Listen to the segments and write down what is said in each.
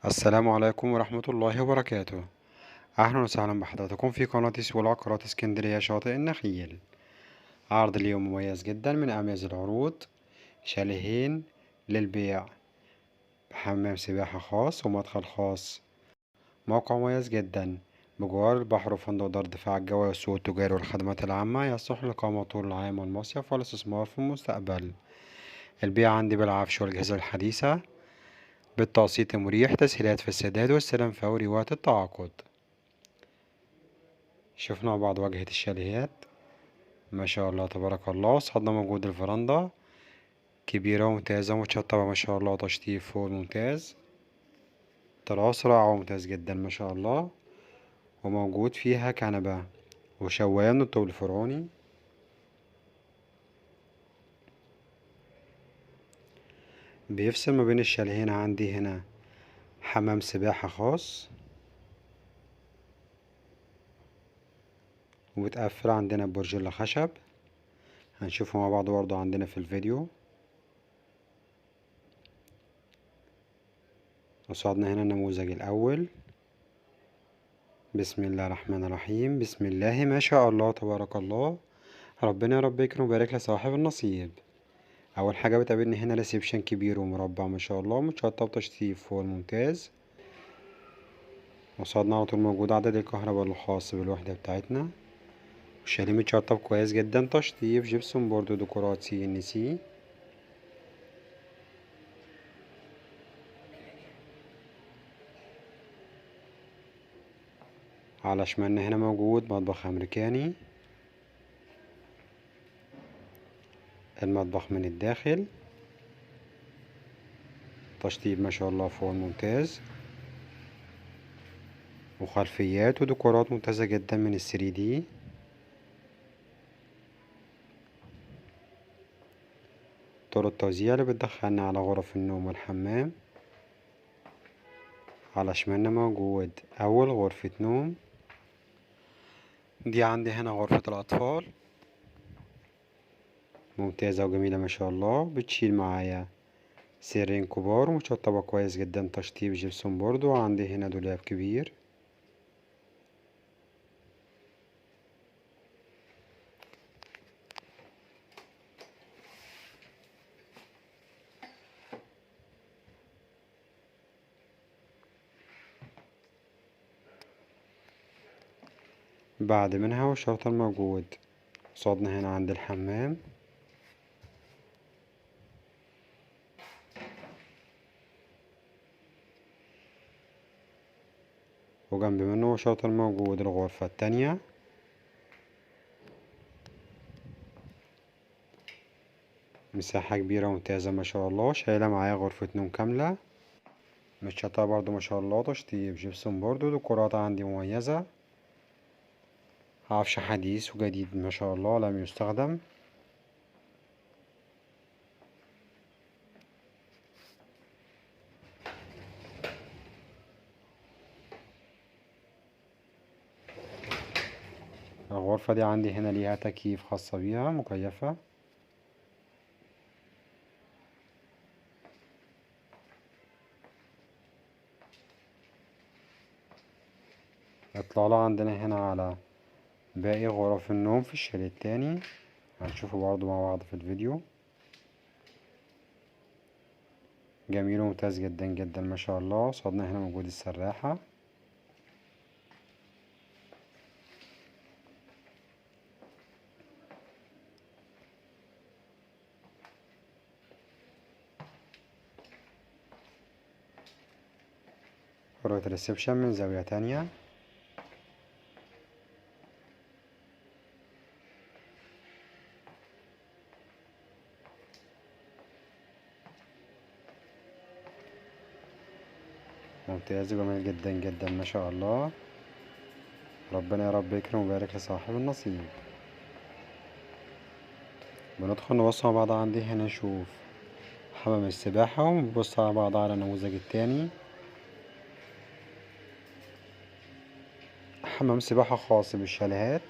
السلام عليكم ورحمة الله وبركاته. أهلا وسهلا بحضراتكم في قناة سوق العقارات اسكندرية شاطئ النخيل. عرض اليوم مميز جدا من أميز العروض، شاليهين للبيع بحمام سباحة خاص ومدخل خاص. موقع مميز جدا بجوار البحر وفندق دار دفاع الجوي والسوق التجاري والخدمات العامة، يصلح للإقامة طول العام والمصيف والاستثمار في المستقبل. البيع عندي بالعفش والأجهزة الحديثة بالتقسيط المريح، تسهيلات في السداد واستلام فوري وقت التعاقد. شفنا مع بعض واجهة الشاليهات، ما شاء الله تبارك الله. صعدنا موجود الفرندا كبيرة وممتازة ومتشطبة ما شاء الله، تشطيب فوق ممتاز، تراس رائع وممتاز جدا ما شاء الله. وموجود فيها كنبة وشواية من الطوب الفرعوني. بيفصل ما بين الشاليهين عندي هنا حمام سباحة خاص، وبتقفل عندنا ببرجيلا خشب، هنشوفه مع بعض برضه عندنا في الفيديو. وصعدنا هنا النموذج الأول. بسم الله الرحمن الرحيم، بسم الله ما شاء الله تبارك الله. ربنا يا رب يكرم ويبارك لصاحب النصيب. اول حاجه بتقابلني هنا ريسبشن كبير ومربع ما شاء الله، متشطب تشطيب فوق الممتاز. وصلنا على طول موجود عدد الكهرباء الخاص بالوحده بتاعتنا. والشاليه متشطب كويس جدا، تشطيب جبسون بورد وديكورات CNC. على شمالنا هنا موجود مطبخ امريكاني، المطبخ من الداخل تشطيب ما شاء الله فوق الممتاز، وخلفيات وديكورات ممتازة جدا من ال3D. طرق التوزيع اللي بتدخلنا على غرف النوم والحمام. على شمالنا موجود أول غرفة نوم، دي عندي هنا غرفة الأطفال، ممتازة وجميلة ما شاء الله. بتشيل معايا سريرين كبار ومتشطبة كويس جدا، تشطيب جبسون بورد. وعندي هنا دولاب كبير. بعد منها والشرطة الموجود قصادنا هنا عند الحمام. وجنب منه والشرطة الموجود الغرفة التانية. مساحة كبيرة وممتازة ما شاء الله، شايلة معايا غرفة نوم كاملة، متشطبة برضو ما شاء الله، تشطيب جبسون بورد وديكورات عندي مميزة. عفش حديث وجديد ما شاء الله لم يستخدم. الغرفة دي عندي هنا ليها تكييف خاصة بيها مكيفة. إطلالة عندنا هنا على باقي غرف النوم في الشاليه التاني، هنشوفه برضه مع بعض في الفيديو. جميل وممتاز جدا جدا ما شاء الله. قصادنا هنا موجود السراحة. رؤية الريسبشن من زاوية تانية. ممتاز وجميل جدا جدا ما شاء الله. ربنا يا رب يكرم ويبارك لصاحب النصيب. بندخل نبص مع بعض عندي هنا، نشوف حمام السباحة ونبص على بعض على النموذج التاني. حمام سباحة خاص بالشاليهات،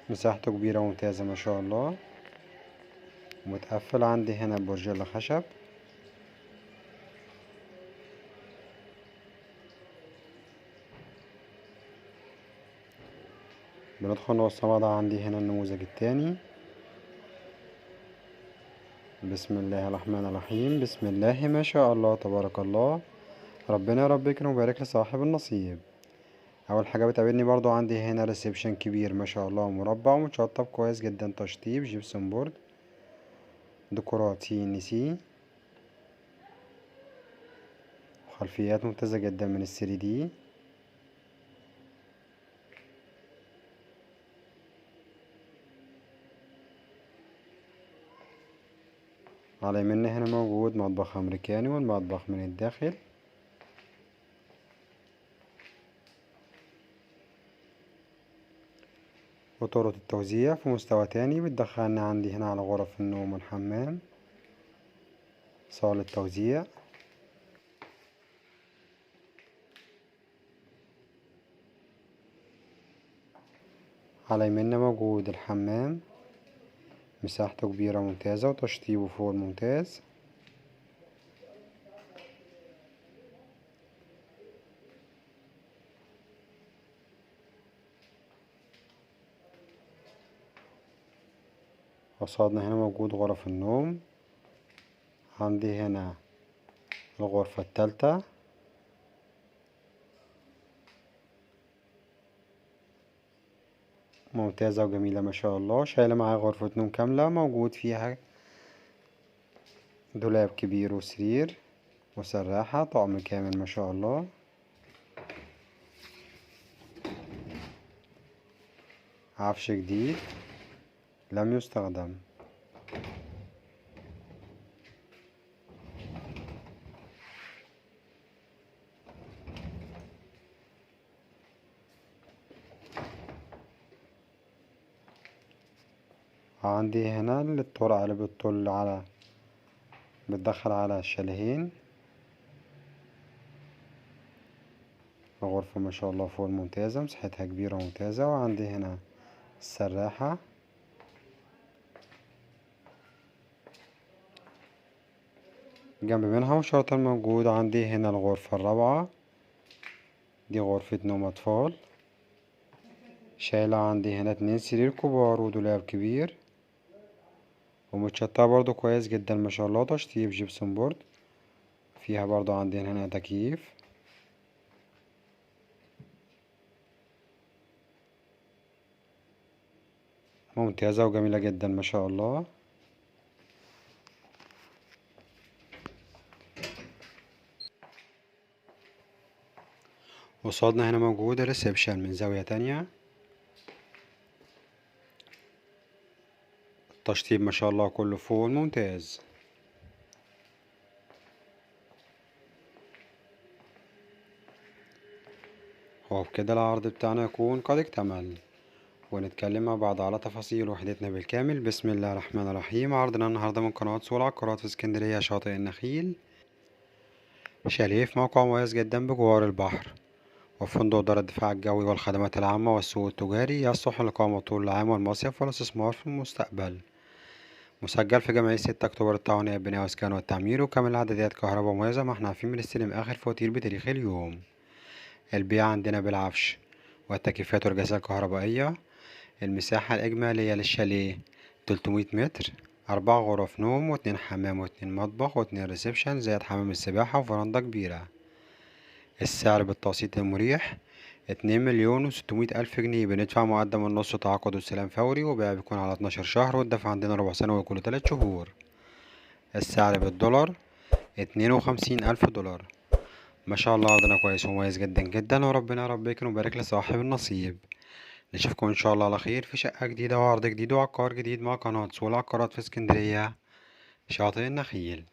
مساحته كبيرة وممتازة ما شاء الله. متقفل عندي هنا ببرجيلا خشب. بندخل نوصل وضع. عندي هنا النموذج التاني. بسم الله الرحمن الرحيم. بسم الله ما شاء الله تبارك الله. ربنا يا رب يكرم ويبارك لصاحب النصيب. اول حاجه بتقابلني برضو عندي هنا ريسبشن كبير ما شاء الله، مربع ومتشطب كويس جدا، تشطيب جبسون بورد، ديكورات CNC، خلفيات ممتازه جدا من ال3D. على يمنا هنا موجود مطبخ امريكاني والمطبخ من الداخل. وطرق التوزيع في مستوى تاني بتدخلنا عندي هنا على غرف النوم والحمام، صالة توزيع. على يمنا موجود الحمام، مساحته كبيرة ممتازة وتشطيبه فوق الممتاز. قصادنا هنا موجود غرف النوم. عندي هنا الغرفة التالتة، ممتازة وجميلة ما شاء الله، شايلة معاها غرفة نوم كاملة، موجود فيها دولاب كبير وسرير وسراحة، طقم كامل ما شاء الله. عفش جديد لم يستخدم. عندي هنا الطرقة اللي بتطل على بتدخل على الشاليهين. غرفة ما شاء الله فوق الممتازة، مساحتها كبيرة وممتازة. وعندي هنا السراحة. جنب منها مشرطة موجود عندي هنا الغرفة الرابعة، دي غرفة نوم أطفال، شايلة عندي هنا 2 سرير كبار ودولاب كبير، ومتشطبة برضو كويس جدا ما شاء الله، تشطيب جبسون بورد. فيها برضو عندي هنا تكييف. ممتازة وجميلة جدا ما شاء الله. قصادنا هنا موجود الريسبشن من زاوية تانية. التشطيب ما شاء الله كله فوق الممتاز. وبكده العرض بتاعنا يكون قد اكتمل، ونتكلم مع بعض على تفاصيل وحدتنا بالكامل. بسم الله الرحمن الرحيم. عرضنا النهاردة من قناة سوق العقارات في اسكندرية، شاطئ النخيل، شاليه في موقع مميز جدا بجوار البحر، وفندق دار الدفاع الجوي والخدمات العامة والسوق التجاري، يصلح للإقامة طول العام والمصيف والاستثمار في المستقبل. مسجل في جمعية 6 أكتوبر التعاونية للبناء والإسكان والتعمير، وكامل الإعدادات كهرباء مميزة، ما احنا عارفين بنستلم آخر فواتير بتاريخ اليوم. البيع عندنا بالعفش والتكييفات والأجهزة الكهربائية. المساحة الإجمالية للشاليه 300 متر، 4 غرف نوم و2 حمام و2 مطبخ و2 ريسبشن زائد حمام السباحة وفرندا كبيرة. السعر بالتقسيط المريح 2,600,000 جنيه، بندفع مقدم النص تعاقد والسلام فوري، وبيع بيكون على 12 شهر، والدفع عندنا ربع سنة وكل 3 شهور. السعر بالدولار 52,000 دولار. ما شاء الله عرضنا كويس ومميز جدا جدا، وربنا يا رب يكرم ويبارك لصاحب النصيب. نشوفكم ان شاء الله على خير في شقة جديدة وعرض جديد وعقار جديد مع قناة سوق العقارات في اسكندرية، شاطئ النخيل.